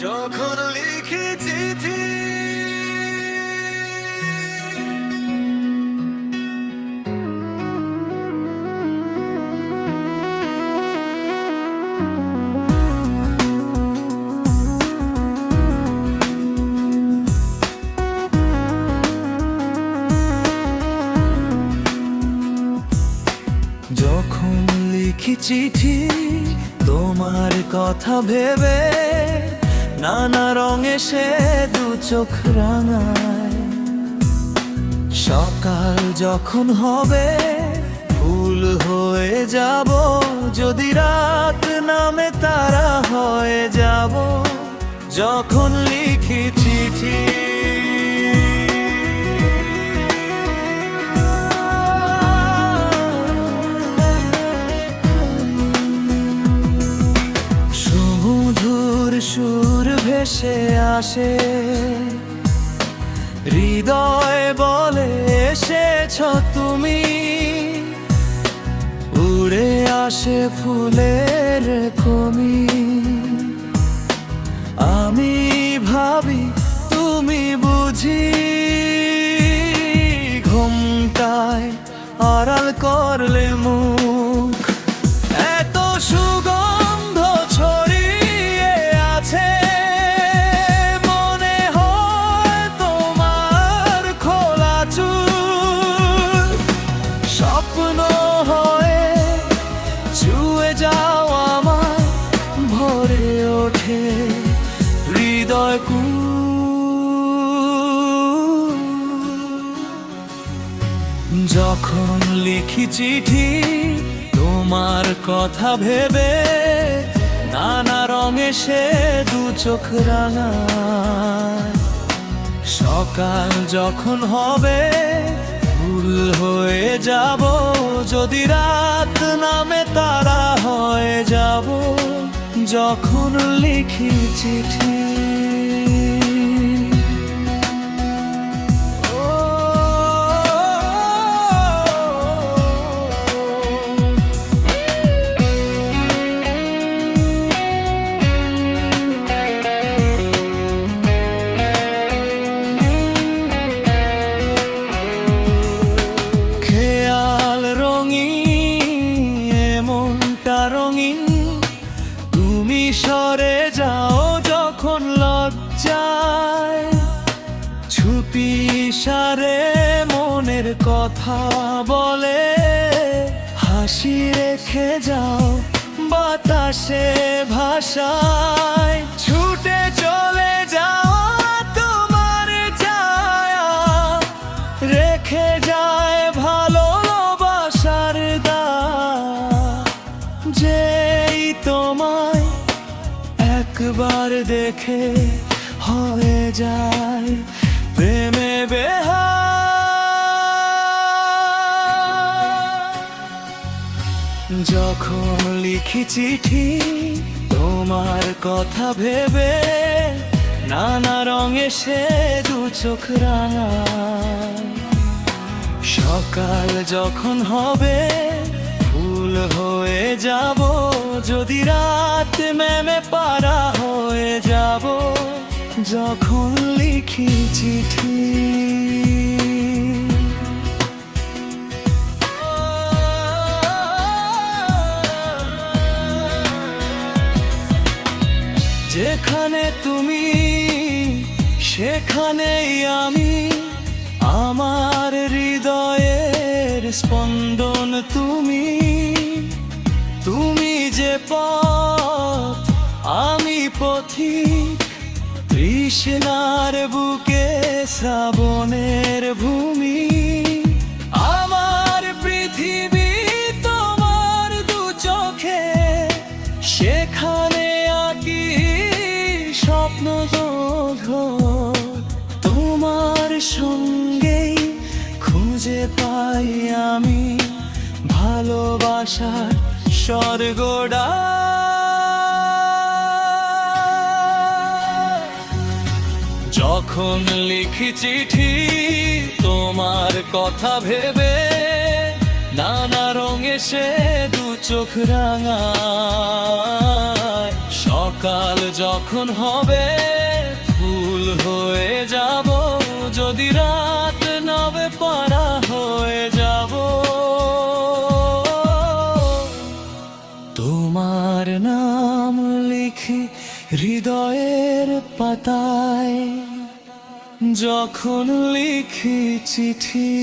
যখন লিখি চিঠি যখন লিখি চিঠি তোমার কথা ভেবে নানা রঙে সে দু চোখ রাঙায়। সকাল যখন হবে ফুল হয়ে যাব, যদি রাত নামে তারা হয়ে যাব। যখন লিখি চিঠি সুর ভেসে আসে, হৃদয় বলে এসেছ তুমি। উড়ে আসে ফুলের কমি, আমি ভাবি তুমি বুঝি ঘুমটায় আড়াল করলে মুখ। এত সুগন্ধ ছড়িয়ে আছে, মনে হয় তোমার খোলা চুল স্বপ্ন হয়ে ছুঁয়ে যাও আমায়, ভরে ওঠে হৃদয় কুল। যখন লিখি চিঠি তোমার কথা ভেবে নানা রঙে সে দু চোখ রাঙায়। সকাল যখন হবে ফুল হয়ে যাব, যদি রাত নামে তারা হয়ে যাব। যখন লিখি চিঠি রঙিন, তুমি সরে যাও যখন লজ্জায়। ছুপি সারে মনের কথা বলে, হাসি রেখে যাও বাতাসে ভাষায়। ছুটে চলে যাও তোমার ছায়া, রেখে যায় ভালোবাসার দাগ। যেই তোমায় একবার দেখে হয়ে যায় প্রেমে বেহায়। যখন লিখি চিঠি তোমার কথা ভেবে নানা রঙে সে দু চোখ রাঙায়। সকাল যখন হবে ফুল হয়ে যাব, যদি রাত নেমে পারা হয়ে যাব। যখন লিখি চিঠি যেখানে তুমি সেখানেই আমি, আমার হৃদয়ের স্পন্দন তুমি। তুমি যে পথ আমি পথিক, তৃষ্ণার বুকে শ্রাবণের ভূমি। আমার পৃথিবী তোমার দু চোখে, সেখানে আঁকি স্বপ্ন দোধো। তোমার সঙ্গেই খুঁজে পাই আমি ভালোবাসার স্বর্গটা। যখন লিখি চিঠি তোমার কথা ভেবে নানা রঙে সে দু চোখ রাঙায়। সকাল যখন হবে ফুল হয়ে যাব, যদি রাত নবে পারা হয়ে যাব। তোমার নাম লিখি হৃদয়ের পাতায়, যখন লিখি চিঠি।